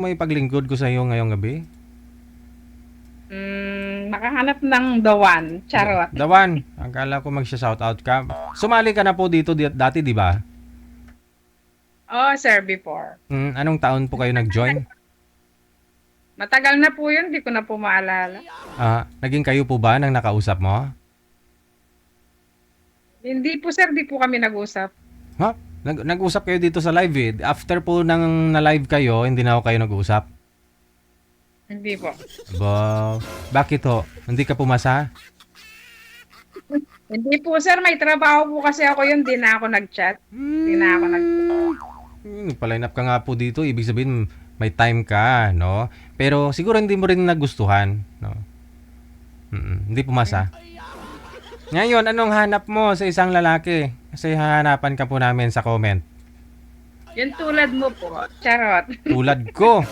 May paglingkod ko sa iyo ngayong gabi. Makahanap ng the one. Charot. Dawan, akala ko magsha-shoutout ka. Sumali ka na po dito dati, di ba? Oh, sir, before. Anong taon po kayo nag-join? Matagal na po yun, di ko na po maalala. Naging kayo po ba nang nakausap mo? Hindi po, sir, di po kami nag-usap. Ha? Nag-usap kayo dito sa live eh. After po nang na-live kayo, hindi na ako kayo nag-usap. Hindi po. Ba, bakit ho? Hindi ka pumasa? Hindi po, sir, may trabaho po kasi ako yun, di na ako nag-chat. Di na ako nag Paline up ka nga po dito. Ibig sabihin, may time ka, no? Pero siguro hindi mo rin nagustuhan, no? Hindi pumasa. Ngayon, anong hanap mo sa isang lalaki? Kasi hahanapan ka po namin sa comment. Yun tulad mo po. Charot. Tulad ko,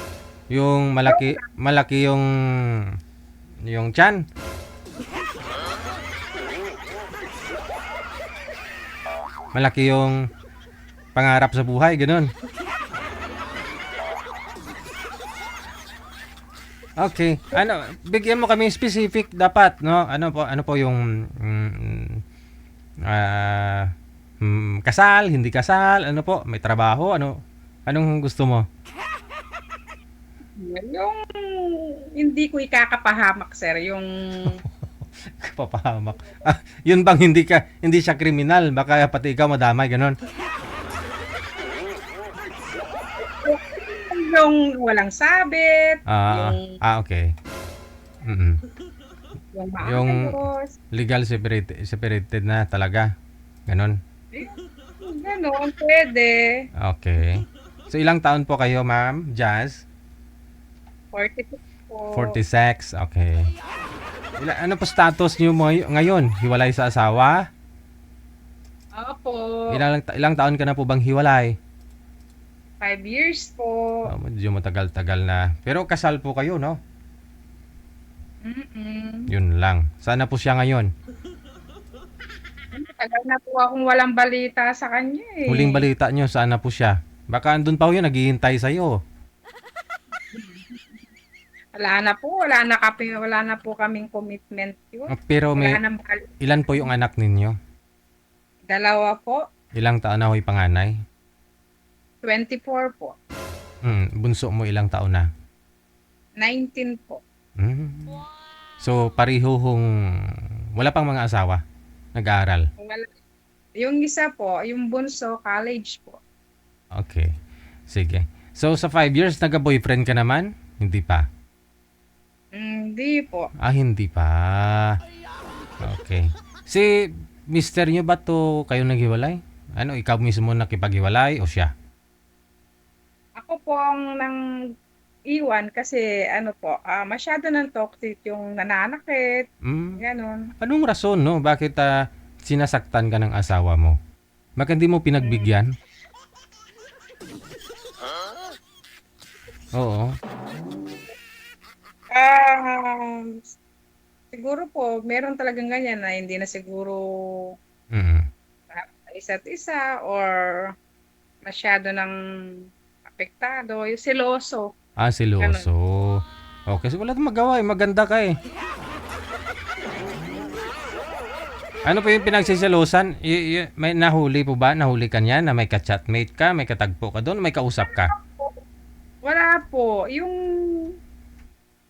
yung malaki yung tiyan. Malaki yung pangarap sa buhay, ganun. Okay. Bigyan mo kami specific dapat, no? Ano po yung kasal, hindi kasal, ano po, may trabaho, anong gusto mo? Yung hindi ko ikakapahamak, sir. Yung Papahamak. Yun bang hindi siya kriminal, baka pati ikaw madamay, ganun. yung walang sabit, Okay. Mm. yung Yung maayos. legal separated na talaga. Ganon. Ganon, pwede. Okay. So ilang taon po kayo, Ma'am Jazz? 46 po. 46. Okay. Ano po status niyo mo ngayon? Hiwalay sa asawa? Opo. Ilang taon ka na po bang hiwalay? 5 years po. Medyo matagal-tagal na. Pero kasal po kayo, no? Mm-mm. Yun lang. Sana po siya ngayon. Tagal na po akong walang balita sa kanya eh. Huling balita nyo, sana po siya. Baka andun pa ho yun, naghihintay sa'yo. Wala na po kaming commitment yun. Pero Wala nang ilan po yung anak ninyo? 2 po. Ilang taon na ho'y panganay? 24 po. Bunso mo ilang taon na? 19 po. So, wala pang mga asawa? Nag-aaral? Yung isa po, yung bunso, college po. Okay. Sige. So, sa 5 years, nagka-boyfriend ka naman? Hindi pa? Hindi po. Hindi pa. Okay. Si mister nyo ba to kayo naghiwalay? Ikaw mismo nakipaghiwalay o siya? Ako po ang nang iwan kasi masyado ng toxic yung nananakit, ganon. Anong rason, no? Bakit sinasaktan ka ng asawa mo? Bakit hindi mo pinagbigyan? Oo. Siguro po, meron talagang ganyan na hindi na siguro isa't isa or masyado ng apektado, yung seloso. Seloso. Okay, so wala tayong magawa eh. Maganda ka eh. Ano po yung pinagsiselosan? May nahuli po ba? Nahuli ka niya na may ka-chatmate ka, may katagpo ka doon, may kausap ka? Wala po.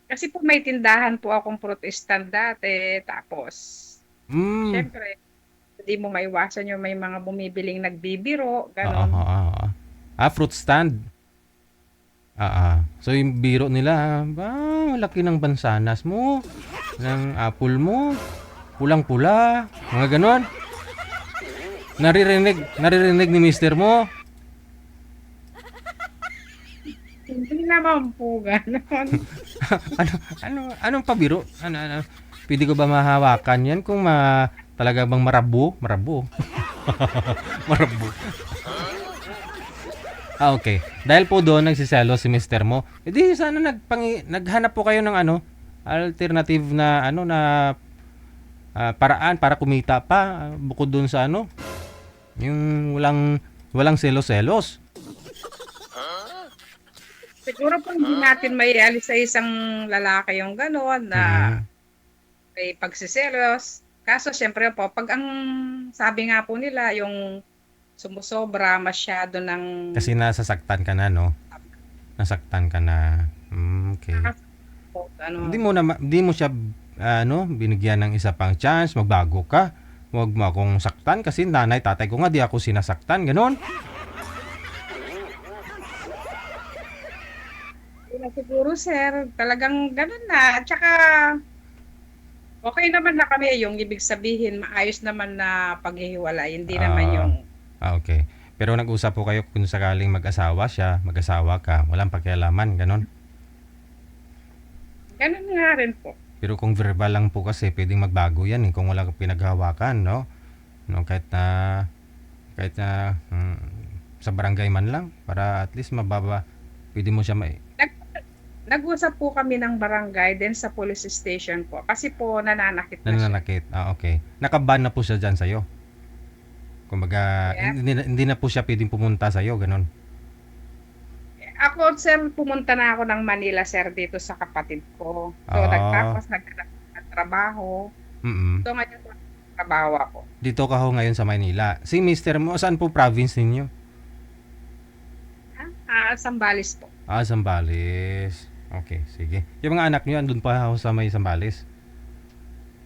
Kasi po may tindahan po akong protestant dati. Tapos, syempre, hindi mo maiwasan yung may mga bumibiling nagbibiro. Ganon. Fruit stand. So yung biro nila, laki ng bansanas mo, ng apple mo, pulang-pula, mga ganon. Naririnig ni mister mo. Hindi naman po ganon. Anong pabiro? Pwede ko ba mahawakan yan kung talaga bang marabo? Marabo. Okay. Dahil po doon nagsiselo si mister mo, edi sana naghanap po kayo ng alternative na paraan para kumita pa bukod doon sa yung walang selos-selos. Siguro po hindi natin maialis sa isang lalaki yung gano'n na Mm. may pagsiselos. Kaso siyempre po, 'pag ang sabi nga po nila yung sumusobra masyado ng Kasi nasasaktan ka na, no? Nasaktan ka na. Okay. po ano, Hindi mo siya binigyan ng isa pang chance, magbago ka. Huwag mo akong saktan kasi nanay, tatay ko nga di ako sinasaktan, ganon. yun na siguro sir, talagang gano'n na. At saka okey naman na kami, yung ibig sabihin maayos naman na paghihiwalay, hindi naman yung Okay. Pero nag-usap po kayo kung sakaling mag-asawa siya, mag-asawa ka, walang pakialaman, ganon. gano'n nga rin po. Pero kung verbal lang po kasi, pwedeng magbago yan kung wala kang pinaghahawakan, no? No, kahit na sa barangay man lang, para at least pwede mo siya Nag Nag-usap po kami ng barangay then sa police station po kasi po nananakit na siya. nananakit. Okay. Nakaban na po siya dyan sa'yo. Kumbaga, Kaya hindi na po siya pwedeng pumunta sa'yo, ganon. ako sir, pumunta na ako ng Manila sir dito sa kapatid ko. So Ah, naghanap ng trabaho. mm. So ngayon trabaho ako. Dito ka ho ngayon sa Maynila. Si mister mo, saan po province ninyo? Sambales po. Zambales. Okay, sige. Yung mga anak niyo andun pa ho sa may Zambales.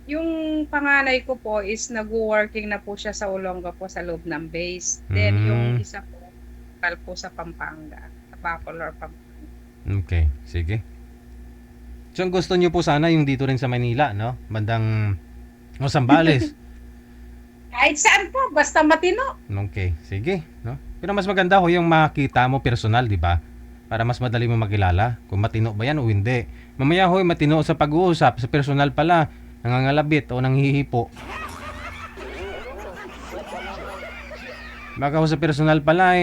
Yung panganay ko po is nagwo-working na po siya sa Olonga po sa loob ng base. Then yung Hmm, isa po, lokal po sa Pampanga, sa Bacolor, Pampanga. okay, sige. So, ang gusto niyo po sana yung dito rin sa Manila, no? Bandang Zambales. Kahit saan po, basta matino. Okay, sige, no? Pero mas maganda ho yung makita mo personal, di ba? Para mas madali mo makilala kung matino ba yan o hindi. Mamaya ho, matino sa pag-uusap, sa personal pala, nangangalabit o nanghihipo. Baka ho sa personal pala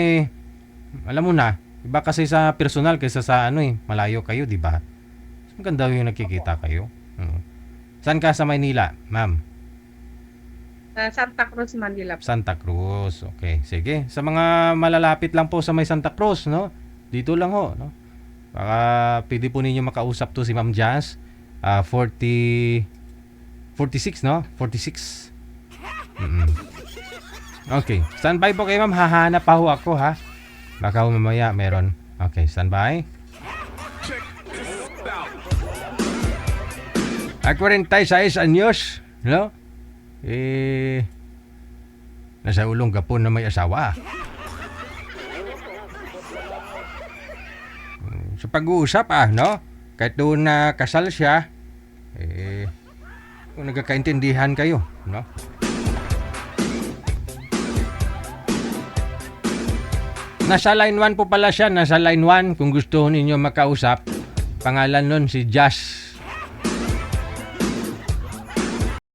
alam mo na, iba kasi sa personal kaysa sa malayo kayo, di ba? Mas maganda ho yung nakikita kayo. Saan ka sa Maynila, ma'am? Sa Santa Cruz, Manila po. Santa Cruz. Okay, sige. Sa mga malalapit lang po sa may Santa Cruz, no? Dito lang ho, no? Baka pwede po ninyo makausap to si Ma'am Jazz. 46, no? 46. Mm-mm. Okay, standby po kayo, ma'am. Hahanap pa ho ako, ha? Baka ho mamaya meron. Okay, standby. 46 anyos, no? Nasa ulong gapon na may asawa. Sa pag-uusap no? Kahit doon na kasal siya, kung nagkakaintindihan kayo, no? Nasa line 1 po pala siya, nasa line 1 kung gusto ninyo makausap. Pangalan nun si Josh